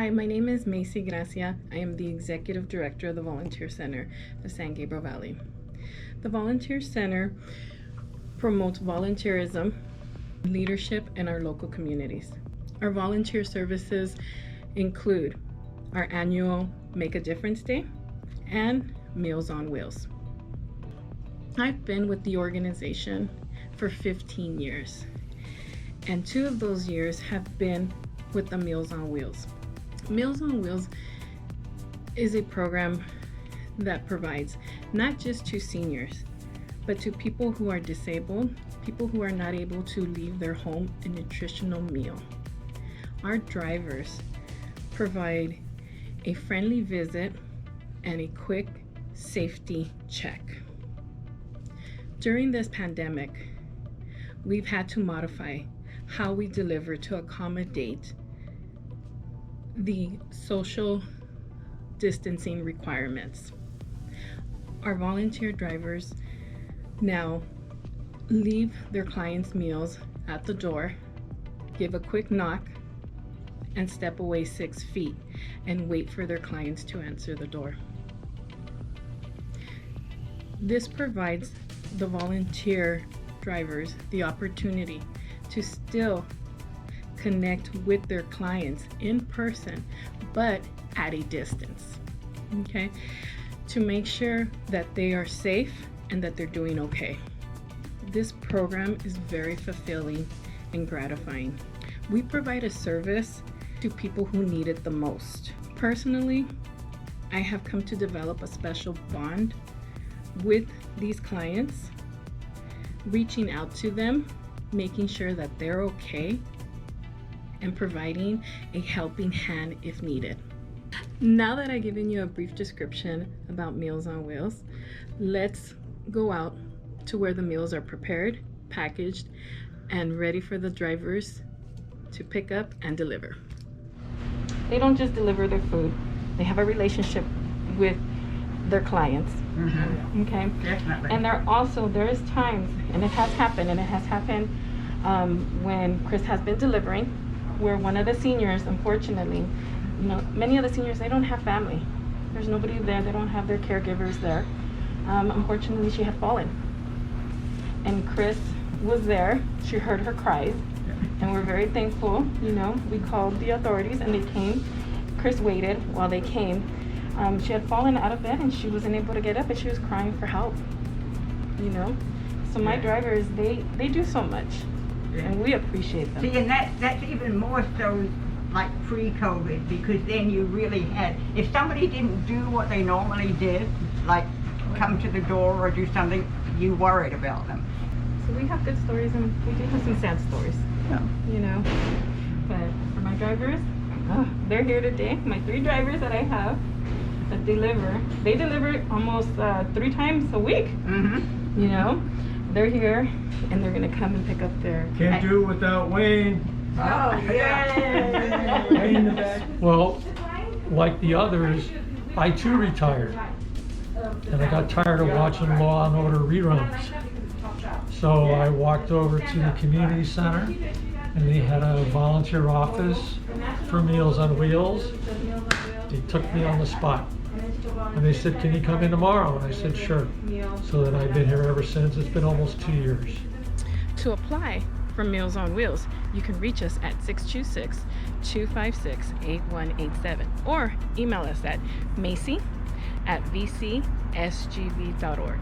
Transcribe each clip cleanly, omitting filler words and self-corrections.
Hi, my name is Macy Gracia. I am the Executive Director of the Volunteer Center of San Gabriel Valley. The Volunteer Center promotes volunteerism, leadership in our local communities. Our volunteer services include our annual Make a Difference Day and Meals on Wheels. I've been with the organization for 15 years, and 2 of those years have been with the Meals on Wheels. Meals on Wheels is a program that provides not just to seniors, but to people who are disabled, people who are not able to leave their home a nutritional meal. Our drivers provide a friendly visit and a quick safety check. During this pandemic, we've had to modify how we deliver to accommodate the social distancing requirements. Our volunteer drivers now leave their clients' meals at the door, give a quick knock, and step away 6 feet and wait for their clients to answer the door. This provides the volunteer drivers the opportunity to still connect with their clients in person, but at a distance, okay? To make sure that they are safe and that they're doing okay. This program is very fulfilling and gratifying. We provide a service to people who need it the most. Personally, I have come to develop a special bond with these clients, reaching out to them, making sure that they're okay, and providing a helping hand if needed. Now that I've given you a brief description about Meals on Wheels, let's go out to where the meals are prepared, packaged, and ready for the drivers to pick up and deliver. They don't just deliver their food, they have a relationship with their clients. Okay? Definitely. And there is times, and it has happened when Chris has been delivering, where one of the seniors, unfortunately, many of the seniors, they don't have family. There's nobody there, they don't have their caregivers there. Unfortunately, she had fallen. And Chris was there, she heard her cries, and we're very thankful, we called the authorities and they came. Chris waited while they came. She had fallen out of bed and she wasn't able to get up and she was crying for help, So my drivers, they do so much. And we appreciate them. See, and that's even more so like pre-COVID, because then you really had, if somebody didn't do what they normally did, like come to the door or do something, you worried about them. So we have good stories and we do have some sad stories, But for my drivers, they're here today. My 3 drivers that I have that deliver, they deliver almost 3 times a week, They're here, and they're gonna come and pick up their... Can't do it without Wayne. Oh, yeah. Wayne in the back. Well, like the others, I too retired. And I got tired of watching Law and Order reruns. So I walked over to the community center, and they had a volunteer office for Meals on Wheels. They took me on the spot. And they said, can you come in tomorrow? And I said, sure. So then I've been here ever since. It's been almost 2 years. To apply for Meals on Wheels, you can reach us at 626-256-8187 or email us at macy@vcsgv.org.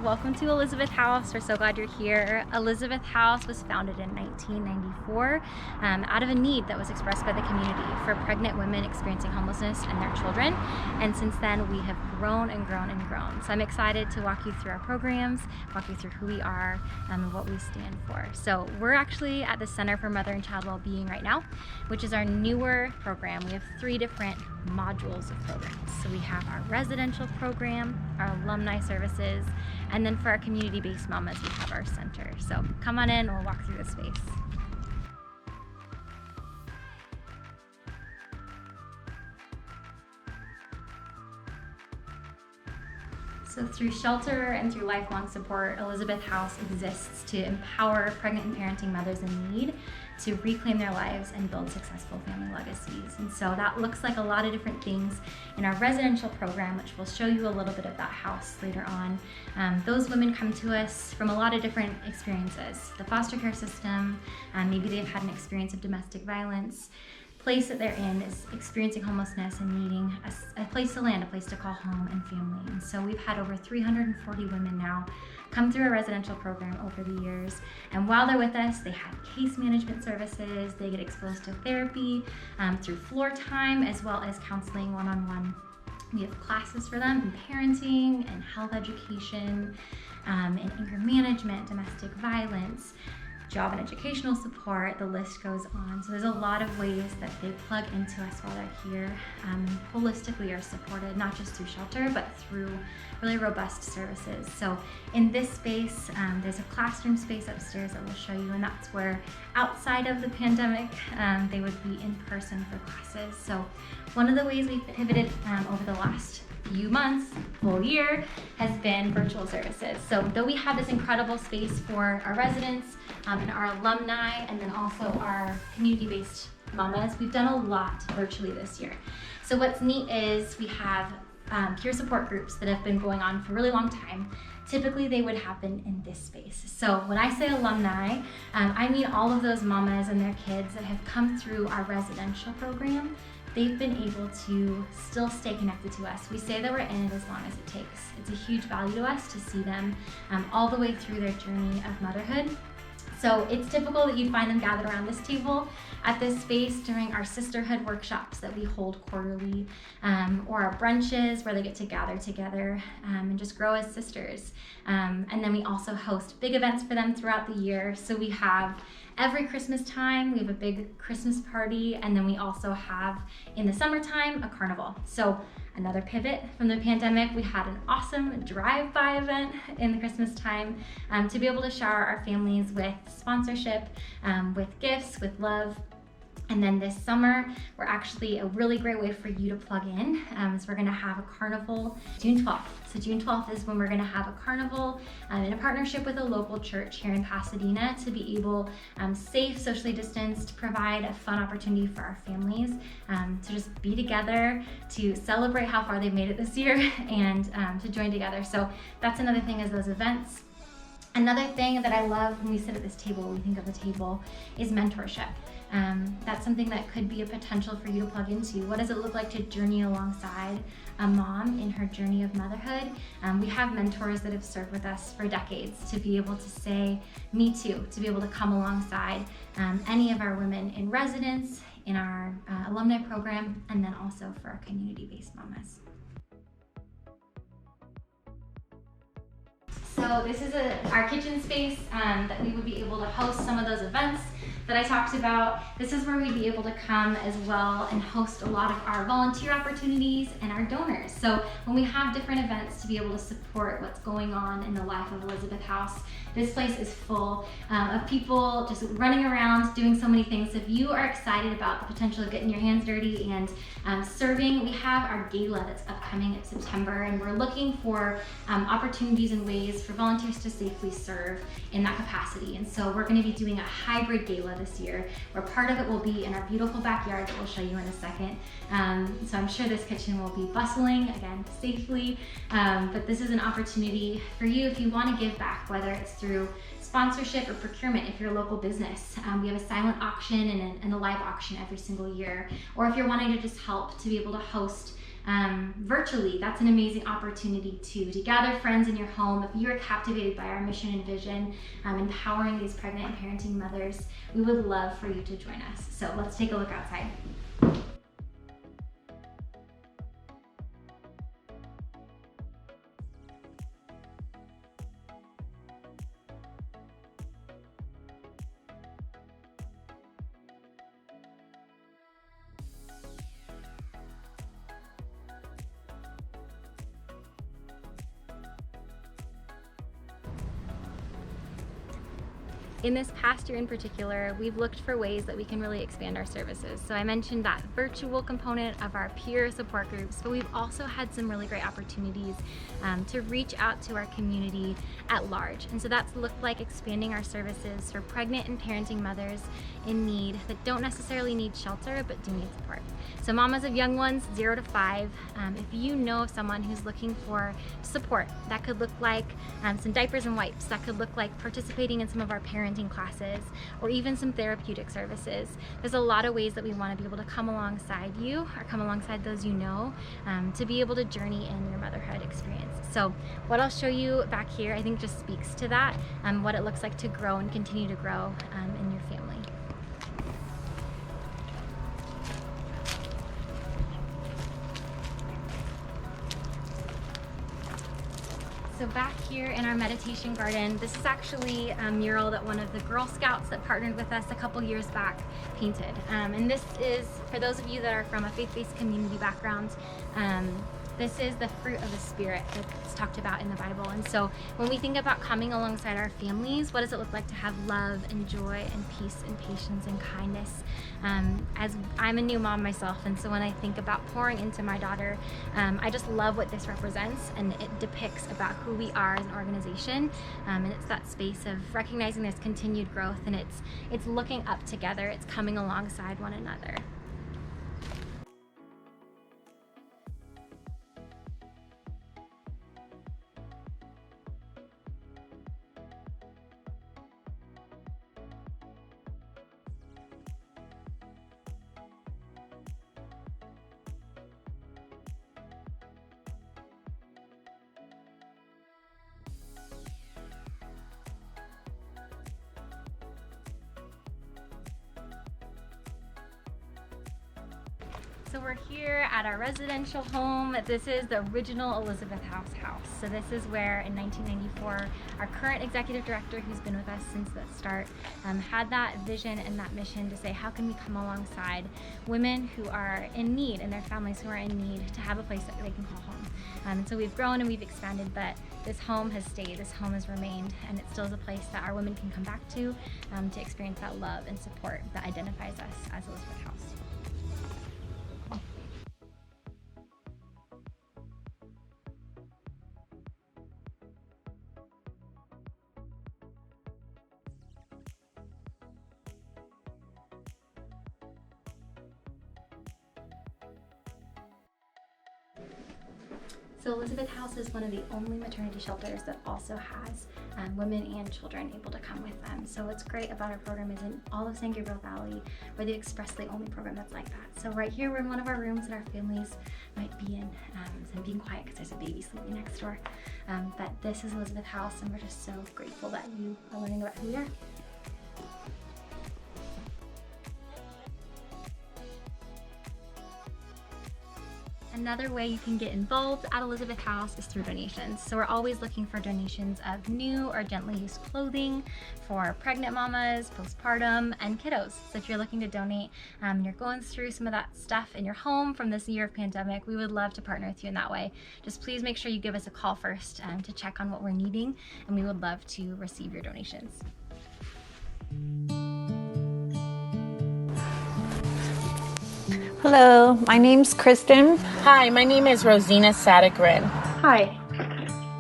Welcome to Elizabeth House. We're so glad you're here. Elizabeth House was founded in 1994 out of a need that was expressed by the community for pregnant women experiencing homelessness and their children. And since then, we have grown and grown and grown. So I'm excited to walk you through our programs, walk you through who we are and what we stand for. So we're actually at the Center for Mother and Child Wellbeing right now, which is our newer program. We have 3 different modules of programs. So we have our residential program, our alumni services, and then for our community-based mamas, we have our center. So come on in, we'll walk through the space. So through shelter and through lifelong support, Elizabeth House exists to empower pregnant and parenting mothers in need to reclaim their lives and build successful family legacies. And so that looks like a lot of different things in our residential program, which will show you a little bit of that house later on. Those women come to us from a lot of different experiences. The foster care system, maybe they've had an experience of domestic violence. Place that they're in is experiencing homelessness and needing a place to land, a place to call home and family. And so we've had over 340 women now come through our residential program over the years. And while they're with us, they have case management services, they get exposed to therapy through floor time, as well as counseling one-on-one. We have classes for them in parenting and health education, and anger management, domestic violence, job and educational support, the list goes on. So there's a lot of ways that they plug into us while they're here. Holistically are supported, not just through shelter, but through really robust services. So in this space, there's a classroom space upstairs that we'll show you, and that's where outside of the pandemic, they would be in person for classes. So one of the ways we've pivoted over the last few months, full year, has been virtual services. So though we have this incredible space for our residents and our alumni, and then also our community-based mamas, we've done a lot virtually this year. So what's neat is we have peer support groups that have been going on for a really long time. Typically they would happen in this space. So when I say alumni, I mean all of those mamas and their kids that have come through our residential program. They've been able to still stay connected to us. We say that we're in it as long as it takes. It's a huge value to us to see them all the way through their journey of motherhood. So it's typical that you'd find them gathered around this table at this space during our sisterhood workshops that we hold quarterly, or our brunches where they get to gather together and just grow as sisters. And then we also host big events for them throughout the year. So we have every Christmas time, we have a big Christmas party, and then we also have, in the summertime, a carnival. So another pivot from the pandemic, we had an awesome drive-by event in the Christmas time to be able to shower our families with sponsorship, with gifts, with love. And then this summer, we're actually a really great way for you to plug in. So we're gonna have a carnival June 12th. So June 12th is when we're gonna have a carnival in a partnership with a local church here in Pasadena to be able, safe, socially distanced, provide a fun opportunity for our families to just be together, to celebrate how far they've made it this year, and to join together. So that's another thing is those events. Another thing that I love when we sit at this table, we think of the table, is mentorship. That's something that could be a potential for you to plug into. What does it look like to journey alongside a mom in her journey of motherhood? We have mentors that have served with us for decades to be able to say, me too, to be able to come alongside any of our women in residence, in our alumni program, and then also for our community-based mamas. So this is our kitchen space that we would be able to host some of those events that I talked about. This is where we'd be able to come as well and host a lot of our volunteer opportunities and our donors. So when we have different events to be able to support what's going on in the life of Elizabeth House, this place is full of people just running around doing so many things. So if you are excited about the potential of getting your hands dirty and serving, we have our gala that's upcoming in September, and we're looking for opportunities and ways for volunteers to safely serve in that capacity. And so we're going to be doing a hybrid gala this year, where part of it will be in our beautiful backyard that we'll show you in a second. So I'm sure this kitchen will be bustling, again, safely, but this is an opportunity for you if you want to give back, whether it's through sponsorship or procurement if you're a local business. We have a silent auction and a live auction every single year. Or if you're wanting to just help to be able to host virtually, that's an amazing opportunity too, to gather friends in your home. If you are captivated by our mission and vision, empowering these pregnant and parenting mothers, we would love for you to join us. So let's take a look outside. In this past year in particular, we've looked for ways that we can really expand our services. So I mentioned that virtual component of our peer support groups, but we've also had some really great opportunities to reach out to our community at large. And so that's looked like expanding our services for pregnant and parenting mothers in need that don't necessarily need shelter, but do need support. So mamas of young ones, 0 to 5, if you know of someone who's looking for support, that could look like some diapers and wipes, that could look like participating in some of our parenting classes, or even some therapeutic services. There's a lot of ways that we want to be able to come alongside you, or come alongside those you know, to be able to journey in your motherhood experience. So what I'll show you back here, I think just speaks to that, what it looks like to grow and continue to grow in your family. So back here in our meditation garden, this is actually a mural that one of the Girl Scouts that partnered with us a couple years back painted. And this is, for those of you that are from a faith-based community background, this is the fruit of the Spirit that's talked about in the Bible. And so when we think about coming alongside our families, what does it look like to have love and joy and peace and patience and kindness? As I'm a new mom myself, and so when I think about pouring into my daughter, I just love what this represents, and it depicts about who we are as an organization. And it's that space of recognizing there's continued growth, and it's looking up together, it's coming alongside one another. So we're here at our residential home. This is the original Elizabeth House house. So this is where in 1994, our current executive director, who's been with us since the start, had that vision and that mission to say, how can we come alongside women who are in need and their families who are in need to have a place that they can call home. And so we've grown and we've expanded, but this home has stayed, this home has remained, and it still is a place that our women can come back to experience that love and support that identifies us as Elizabeth House. So Elizabeth House is one of the only maternity shelters that also has women and children able to come with them. So what's great about our program is in all of San Gabriel Valley, we're the expressly only program that's like that. So right here, we're in one of our rooms that our families might be in. So I'm being quiet because there's a baby sleeping next door. But this is Elizabeth House, and we're just so grateful that you are learning about who we are. Another way you can get involved at Elizabeth House is through donations. So we're always looking for donations of new or gently used clothing for pregnant mamas, postpartum, and kiddos. So if you're looking to donate, you're going through some of that stuff in your home from this year of pandemic, we would love to partner with you in that way. Just please make sure you give us a call first to check on what we're needing, and we would love to receive your donations. Hello, my name's Kristen. Hi, my name is Rosina Sadegren. Hi,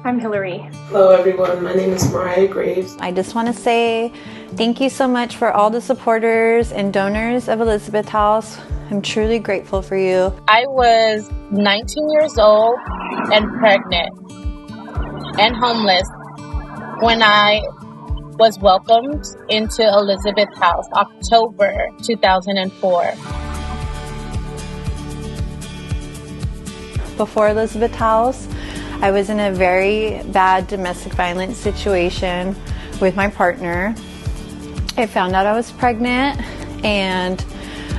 I'm Hillary. Hello everyone, my name is Mariah Graves. I just want to say thank you so much for all the supporters and donors of Elizabeth House. I'm truly grateful for you. I was 19 years old and pregnant and homeless when I was welcomed into Elizabeth House, October 2004. Before Elizabeth House, I was in a very bad domestic violence situation with my partner. I found out I was pregnant and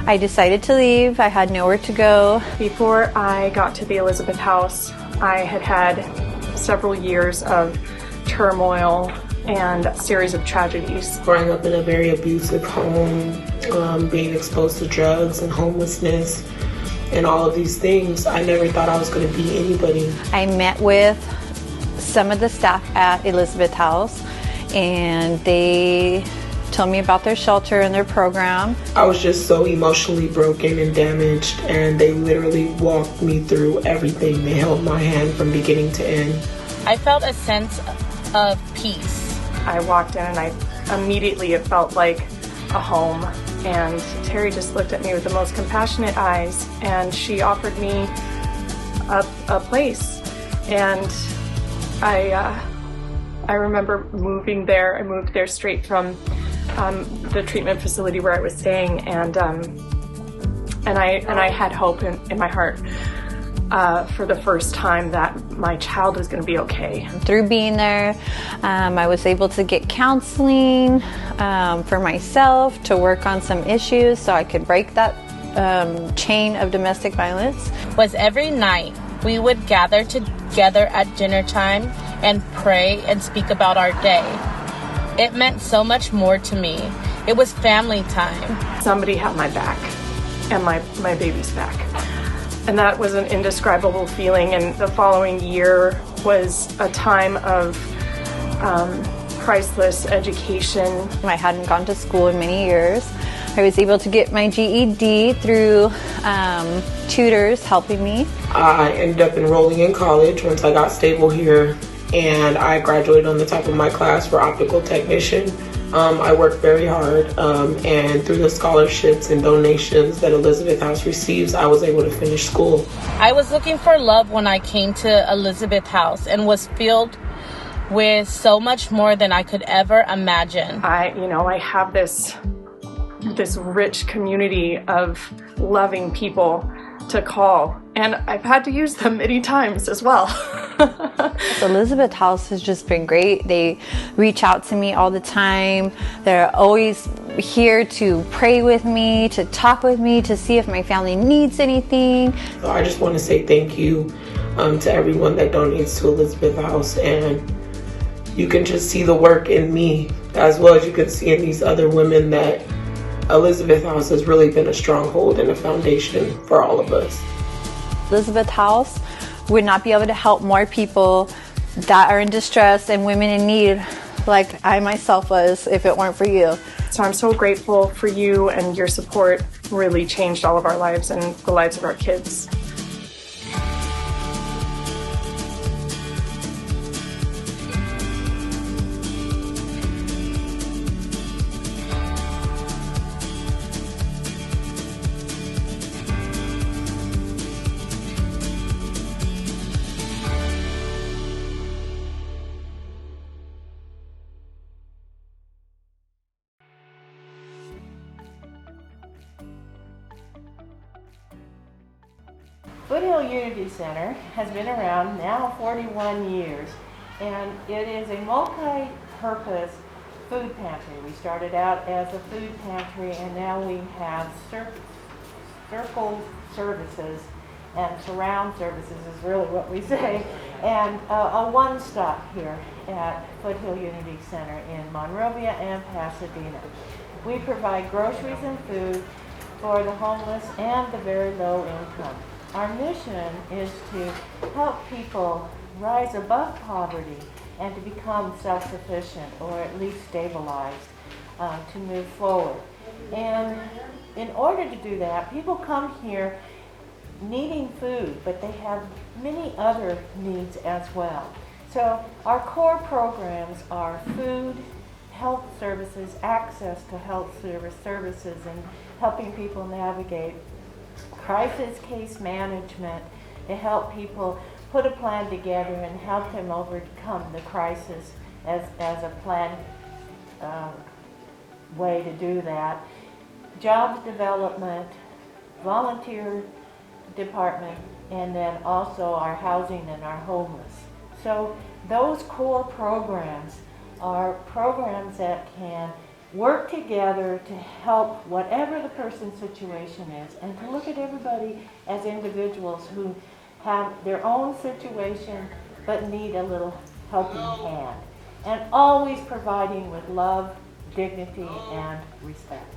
I decided to leave. I had nowhere to go. Before I got to the Elizabeth House, I had had several years of turmoil and a series of tragedies. Growing up in a very abusive home, being exposed to drugs and homelessness, and all of these things, I never thought I was going to be anybody. I met with some of the staff at Elizabeth House, and they told me about their shelter and their program. I was just so emotionally broken and damaged, and they literally walked me through everything. They held my hand from beginning to end. I felt a sense of peace. I walked in and it felt like a home. And Terry just looked at me with the most compassionate eyes, and she offered me a place. And I remember moving there. I moved there straight from the treatment facility where I was staying, and I had hope in my heart for the first time that my child was going to be okay. Through being there, I was able to get counseling for myself, to work on some issues so I could break that chain of domestic violence. Was every night we would gather together at dinner time and pray and speak about our day. It meant so much more to me. It was family time. Somebody had my back and my baby's back. And that was an indescribable feeling. And the following year was a time of priceless education. I hadn't gone to school in many years. I was able to get my GED through tutors helping me. I ended up enrolling in college once I got stable here, and I graduated on the top of my class for optical technician. I worked very hard, and through the scholarships and donations that Elizabeth House receives, I was able to finish school. I was looking for love when I came to Elizabeth House and was filled with so much more than I could ever imagine. I have this rich community of loving people to call, and I've had to use them many times as well. Elizabeth House has just been great. They reach out to me all the time. They're always here to pray with me, to talk with me, to see if my family needs anything. So I just want to say thank you to everyone that donates to Elizabeth House, and you can just see the work in me as well as you can see in these other women that Elizabeth House has really been a stronghold and a foundation for all of us. Elizabeth House would not be able to help more people that are in distress and women in need like I myself was if it weren't for you. So I'm so grateful for you, and your support really changed all of our lives and the lives of our kids. Foothill Unity Center has been around now 41 years, and it is a multi-purpose food pantry. We started out as a food pantry, and now we have circle services, and surround services is really what we say, and a one-stop here at Foothill Unity Center in Monrovia and Pasadena. We provide groceries and food for the homeless and the very low income. Our mission is to help people rise above poverty and to become self-sufficient, or at least stabilized, to move forward. And in order to do that, people come here needing food, but they have many other needs as well. So our core programs are food, health services, access to health services, and helping people navigate crisis case management to help people put a plan together and help them overcome the crisis as a planned way to do that. Jobs development, volunteer department, and then also our housing and our homeless. So those core programs are programs that can work together to help whatever the person's situation is, and to look at everybody as individuals who have their own situation but need a little helping hand, and always providing with love, dignity, and respect.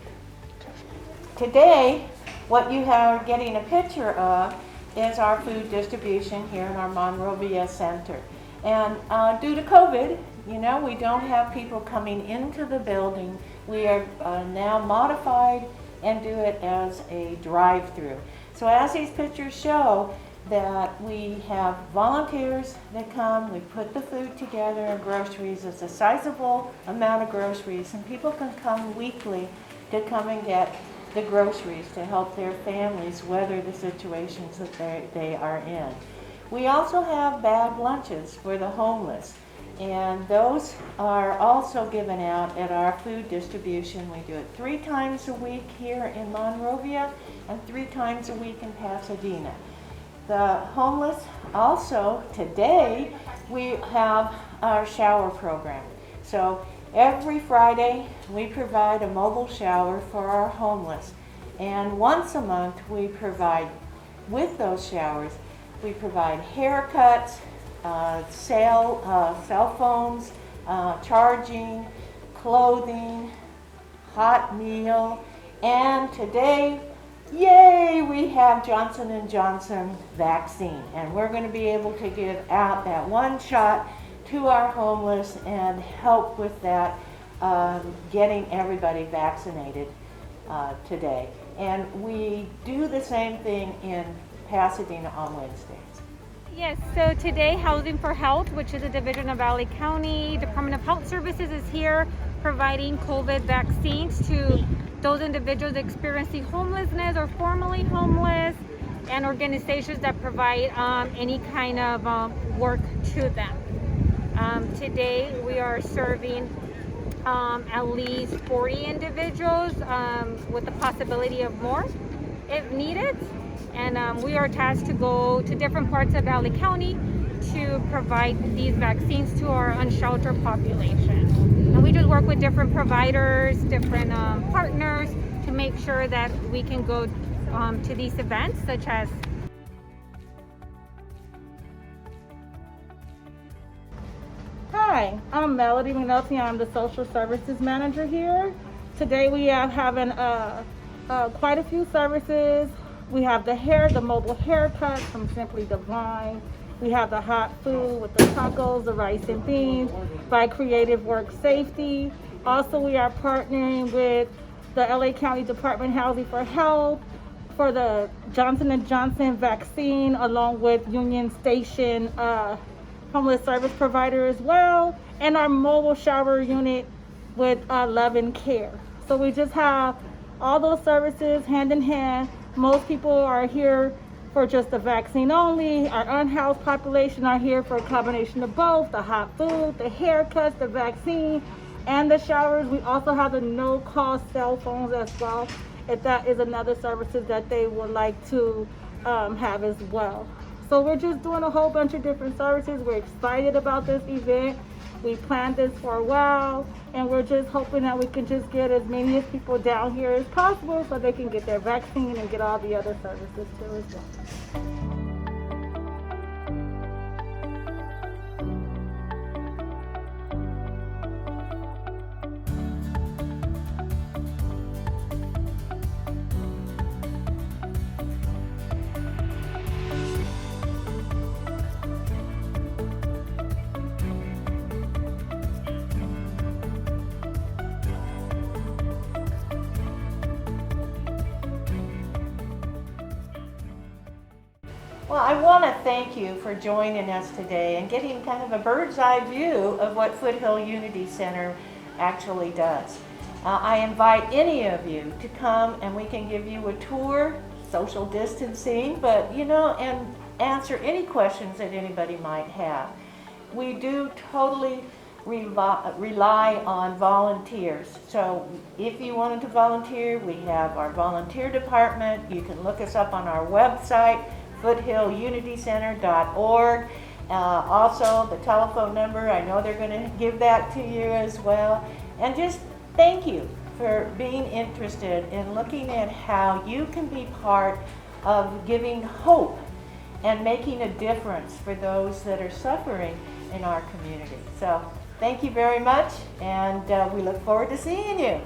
Today, what you are getting a picture of is our food distribution here in our Monrovia Center. And due to COVID, we don't have people coming into the building we are now modified and do it as a drive-through. So as these pictures show, that we have volunteers that come, we put the food together and groceries. It's a sizable amount of groceries, and people can come weekly to come and get the groceries to help their families weather the situations that they are in. We also have bag lunches for the homeless, and those are also given out at our food distribution. We do it 3 times a week here in Monrovia and 3 times a week in Pasadena. The homeless also, today, we have our shower program. So every Friday, we provide a mobile shower for our homeless. And once a month, we provide, with those showers, we provide haircuts, cell phones, charging, clothing, hot meal, and today, yay, we have Johnson & Johnson vaccine, and we're going to be able to give out that 1 shot to our homeless and help with that, getting everybody vaccinated today. And we do the same thing in Pasadena on Wednesdays. Yes, so today Housing for Health, which is a division of Valley County Department of Health Services, is here providing COVID vaccines to those individuals experiencing homelessness or formerly homeless, and organizations that provide any kind of work to them. Today we are serving at least 40 individuals with the possibility of more if needed. And we are tasked to go to different parts of Valley County to provide these vaccines to our unsheltered population. And we just work with different providers, different partners to make sure that we can go to these events, such as Hi, I'm Melody McNulty. I'm the social services manager here. Today we are having quite a few services. We have the mobile haircut from Simply Divine. We have the hot food with the tacos, the rice and beans by Creative Work Safety. Also, we are partnering with the LA County Department of Housing for Health for the Johnson & Johnson vaccine, along with Union Station homeless service provider as well, and our mobile shower unit with Love and Care. So we just have all those services hand in hand. Most people are here for just the vaccine only. Our unhoused population are here for a combination of both, the hot food, the haircuts, the vaccine, and the showers. We also have the no-cost cell phones as well, if that is another services that they would like to have as well. So we're just doing a whole bunch of different services. We're excited about this event. We planned this for a while, and we're just hoping that we can just get as many as people down here as possible so they can get their vaccine and get all the other services too as well. Well, I want to thank you for joining us today and getting kind of a bird's eye view of what Foothill Unity Center actually does. I invite any of you to come and we can give you a tour, social distancing, but and answer any questions that anybody might have. We do totally rely on volunteers. So if you wanted to volunteer, we have our volunteer department. You can look us up on our website, foothillunitycenter.org. Also the telephone number, I know they're going to give that to you as well. And just thank you for being interested in looking at how you can be part of giving hope and making a difference for those that are suffering in our community. So thank you very much, and we look forward to seeing you.